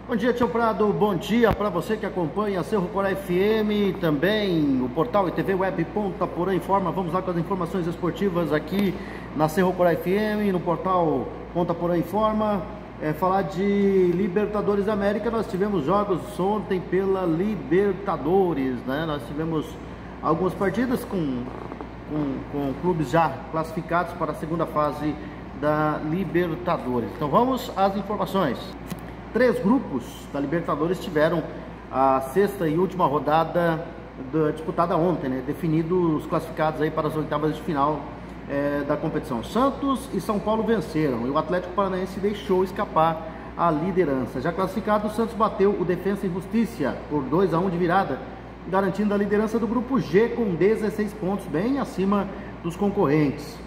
Bom dia, Tio Prado, bom dia para você que acompanha a Cerro Corá FM, também o portal e TV Web Ponta Porã Informa. Vamos lá com as informações esportivas aqui na Cerro Corá FM, no portal Ponta Porã Informa. Falar de Libertadores da América, nós tivemos jogos ontem pela Libertadores, né? Nós tivemos algumas partidas com clubes já classificados para a segunda fase da Libertadores. Então vamos às informações. 3 grupos da Libertadores tiveram a sexta e última rodada disputada ontem, né? Definidos os classificados aí para as oitavas de final da competição. Santos e São Paulo venceram e o Atlético Paranaense deixou escapar a liderança. Já classificado, o Santos bateu o Defensa e Justiça por 2-1 de virada, garantindo a liderança do grupo G com 16 pontos, bem acima dos concorrentes.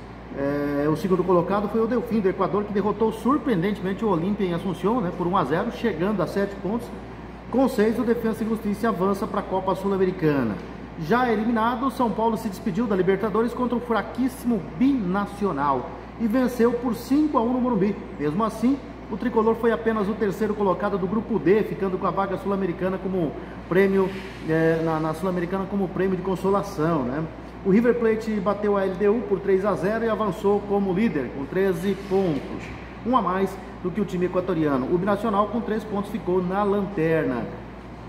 O segundo colocado foi o Delfim do Equador, que derrotou surpreendentemente o Olímpia em Assunção, né, por 1-0, chegando a 7 pontos. Com 6, o Defensa e Justiça avança para a Copa Sul-Americana. Já eliminado, o São Paulo se despediu da Libertadores contra o fraquíssimo Binacional e venceu por 5-1 no Morumbi. Mesmo assim, o tricolor foi apenas o terceiro colocado do grupo D, ficando com a vaga sul-americana como prêmio na Sul-Americana como prêmio de consolação, né? O River Plate bateu a LDU por 3-0 e avançou como líder com 13 pontos, um a mais do que o time equatoriano. O Binacional com 3 pontos ficou na lanterna.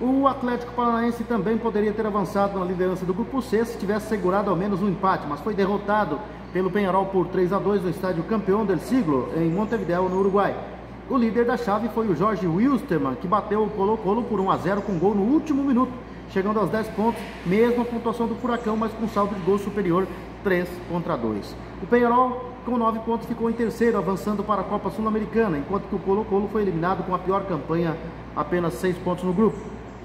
O Atlético Paranaense também poderia ter avançado na liderança do grupo C se tivesse segurado ao menos um empate, mas foi derrotado pelo Peñarol por 3-2 no estádio Campeão del Siglo, em Montevideo, no Uruguai. O líder da chave foi o Jorge Wilstermann, que bateu o Colo-Colo por 1-0 com gol no último minuto, chegando aos 10 pontos, mesma pontuação do Furacão, mas com saldo de gol superior, 3-2. O Peñarol, com 9 pontos, ficou em terceiro, avançando para a Copa Sul-Americana, enquanto que o Colo-Colo foi eliminado com a pior campanha, apenas 6 pontos no grupo.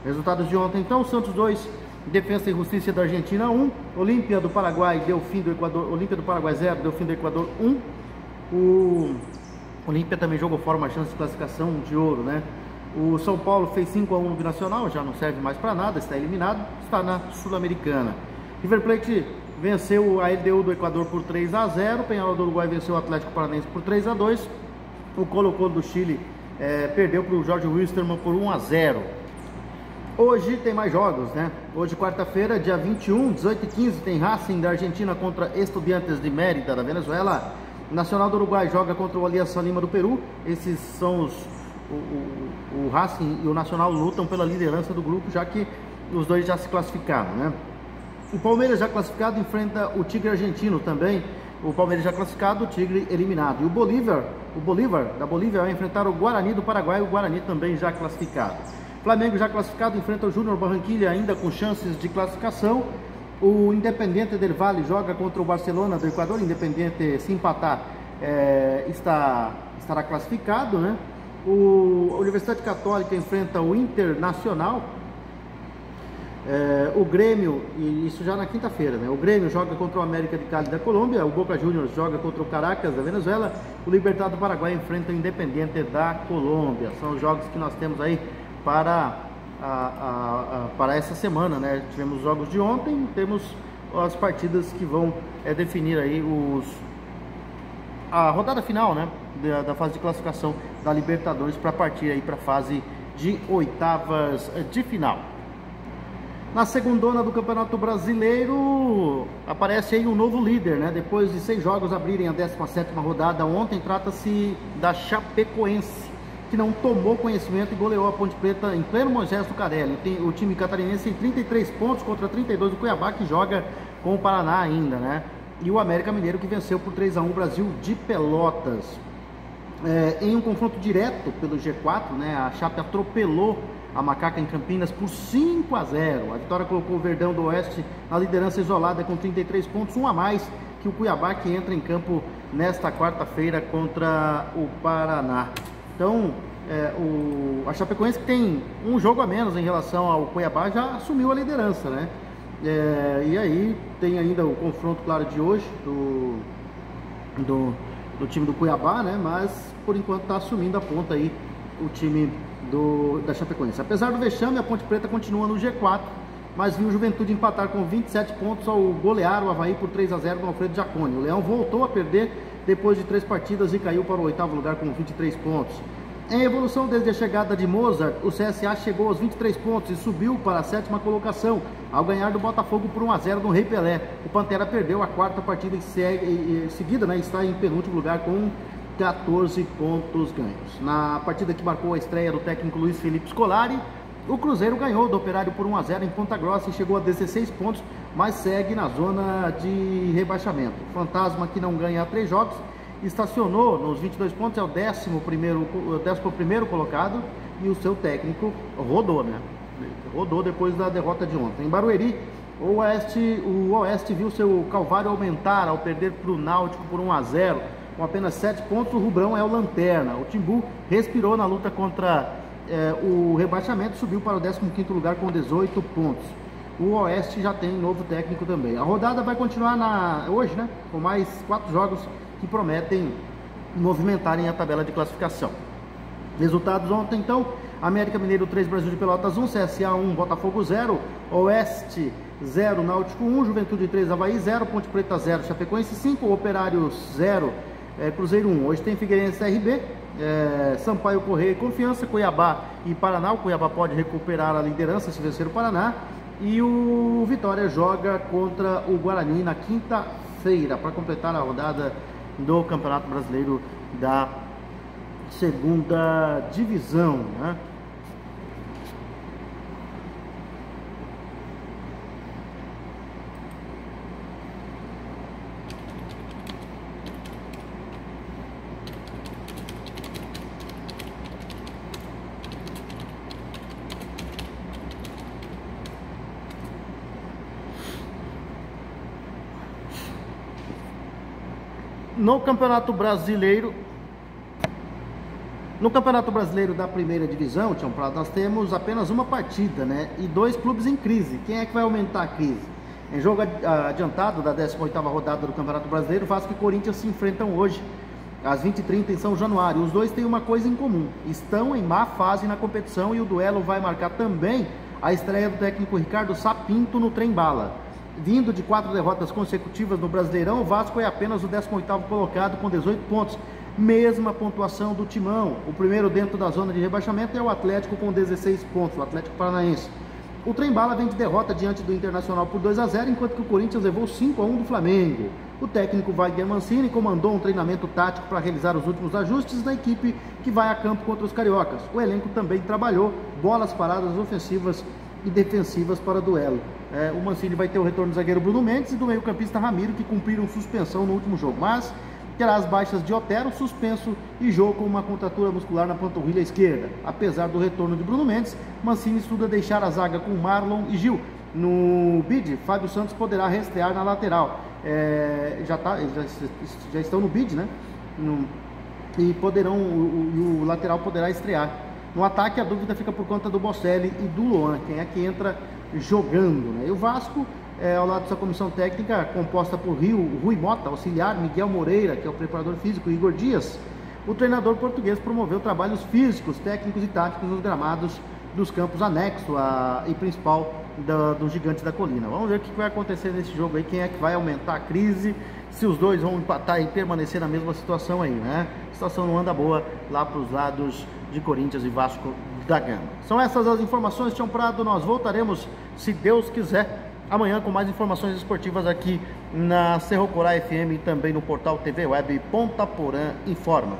Resultados de ontem, então: Santos 2, Defensa e Justiça da Argentina 1, Olímpia do Paraguai, Delfim do Equador, Olímpia do Paraguai 0, Delfim do Equador 1. O Olímpia também jogou fora uma chance de classificação de ouro, né? O São Paulo fez 5-1 no Binacional, já não serve mais para nada, está eliminado, está na Sul-Americana. River Plate venceu a LDU do Equador por 3-0, Peñarol do Uruguai venceu o Atlético Paranaense por 3-2, o Colo-Colo do Chile perdeu para o Jorge Wilstermann por 1-0. Hoje tem mais jogos, né? Hoje, quarta-feira, dia 21, 18h15, tem Racing da Argentina contra Estudiantes de Mérida da Venezuela. Nacional do Uruguai joga contra o Alianza Lima do Peru. Esses são o Racing e o Nacional lutam pela liderança do grupo, já que os dois já se classificaram, né? O Palmeiras já classificado enfrenta o Tigre argentino também. O Palmeiras já classificado, o Tigre eliminado. E o Bolívar da Bolívia vai enfrentar o Guarani do Paraguai, o Guarani também já classificado. Flamengo já classificado enfrenta o Júnior Barranquilla, ainda com chances de classificação. O Independiente del Valle joga contra o Barcelona do Equador. Independiente, se empatar, estará classificado, né? A Universidade Católica enfrenta o Internacional. O Grêmio, e isso já na quinta-feira, né? O Grêmio joga contra o América de Cali da Colômbia. O Boca Juniors joga contra o Caracas da Venezuela. O Libertad do Paraguai enfrenta o Independiente da Colômbia. São os jogos que nós temos aí para essa semana, né? Tivemos os jogos de ontem, temos as partidas que vão definir aí a rodada final, né? Da fase de classificação da Libertadores para partir aí para a fase de oitavas de final. Na segundona do Campeonato Brasileiro aparece aí um novo líder, né? Depois de 6 jogos abrirem a 17ª rodada ontem, trata-se da Chapecoense, que não tomou conhecimento e goleou a Ponte Preta em pleno Moisés Lucarelli. O time catarinense tem 33 pontos contra 32 do Cuiabá, que joga com o Paraná ainda, né? E o América Mineiro, que venceu por 3-1 o Brasil de Pelotas. Em um confronto direto pelo G4, né, a Chape atropelou a Macaca em Campinas por 5-0. A vitória colocou o Verdão do Oeste na liderança isolada com 33 pontos, um a mais que o Cuiabá, que entra em campo nesta quarta-feira contra o Paraná. Então, a Chapecoense, que tem um jogo a menos em relação ao Cuiabá, já assumiu a liderança, né? E aí tem ainda o confronto, claro, de hoje do time do Cuiabá, né? Mas por enquanto está assumindo a ponta aí o time da Chapecoense. Apesar do vexame, a Ponte Preta continua no G4, mas viu o Juventude empatar com 27 pontos ao golear o Avaí por 3-0 no Alfredo Jaconi. O Leão voltou a perder depois de 3 partidas e caiu para o 8º lugar com 23 pontos. Em evolução desde a chegada de Mozart, o CSA chegou aos 23 pontos e subiu para a 7ª colocação, ao ganhar do Botafogo por 1-0 no Rei Pelé. O Pantera perdeu a 4ª partida em seguida, né, está em penúltimo lugar com 14 pontos ganhos. Na partida que marcou a estreia do técnico Luiz Felipe Scolari, o Cruzeiro ganhou do Operário por 1-0 em Ponta Grossa e chegou a 16 pontos, mas segue na zona de rebaixamento. O Fantasma, que não ganha há 3 jogos, estacionou nos 22 pontos, é o 11º colocado, e o seu técnico rodou, né? Rodou depois da derrota de ontem. Em Barueri, o Oeste viu seu calvário aumentar ao perder para o Náutico por 1-0, com apenas 7 pontos. O Rubrão é o lanterna. O Timbu respirou na luta contra o rebaixamento, subiu para o 15º lugar com 18 pontos. O Oeste já tem novo técnico também. A rodada vai continuar hoje, né? Com mais 4 jogos que prometem movimentarem a tabela de classificação. Resultados ontem, então: América Mineiro 3, Brasil de Pelotas 1, CSA 1, Botafogo 0, Oeste 0, Náutico 1, Juventude 3, Avaí 0, Ponte Preta 0, Chapecoense 5, Operário 0, Cruzeiro 1. Hoje tem Figueirense RB, Sampaio Correia e Confiança, Cuiabá e Paraná. O Cuiabá pode recuperar a liderança se vencer o Paraná. E o Vitória joga contra o Guarani na quinta-feira, para completar a rodada do Campeonato Brasileiro da 2ª Divisão, né? No Campeonato Brasileiro da 1ª Divisão, Tião Prado, nós temos apenas uma partida, né? E 2 clubes em crise. Quem é que vai aumentar a crise? Em jogo adiantado da 18ª rodada do Campeonato Brasileiro, Vasco e Corinthians se enfrentam hoje às 20h30 em São Januário. Os dois têm uma coisa em comum: estão em má fase na competição, e o duelo vai marcar também a estreia do técnico Ricardo Sapinto no trem-bala. Vindo de 4 derrotas consecutivas no Brasileirão, o Vasco é apenas o 18º colocado com 18 pontos, mesma pontuação do Timão. O primeiro dentro da zona de rebaixamento é o Atlético com 16 pontos, o Atlético Paranaense. O trem-bala vem de derrota diante do Internacional por 2-0, enquanto que o Corinthians levou 5-1 do Flamengo. O técnico Wagner Mancini comandou um treinamento tático para realizar os últimos ajustes na equipe que vai a campo contra os cariocas. O elenco também trabalhou bolas paradas ofensivas e defensivas para duelo. O Mancini vai ter o retorno do zagueiro Bruno Mendes e do meio-campista Ramiro, que cumpriram suspensão no último jogo, mas terá as baixas de Otero, suspenso, e jogo com uma contratura muscular na panturrilha esquerda. Apesar do retorno de Bruno Mendes, Mancini estuda deixar a zaga com Marlon e Gil. No bid, Fábio Santos poderá reestrear na lateral. Já estão no bid, né? E o lateral poderá estrear. No ataque, a dúvida fica por conta do Bocelli e do Luan, quem é que entra jogando, né? E o Vasco, ao lado dessa comissão técnica, composta por Rui Mota, auxiliar, Miguel Moreira, que é o preparador físico, e Igor Dias, o treinador português promoveu trabalhos físicos, técnicos e táticos nos gramados dos campos anexo e principal dos Gigantes da Colina. Vamos ver o que vai acontecer nesse jogo aí, quem é que vai aumentar a crise, se os dois vão empatar e permanecer na mesma situação aí, né? A situação não anda boa lá para os lados de Corinthians e Vasco da Gama. São essas as informações, Tião Prado. Nós voltaremos, se Deus quiser, amanhã com mais informações esportivas aqui na Cerro Corá FM e também no portal TV Web Ponta Porã Informa.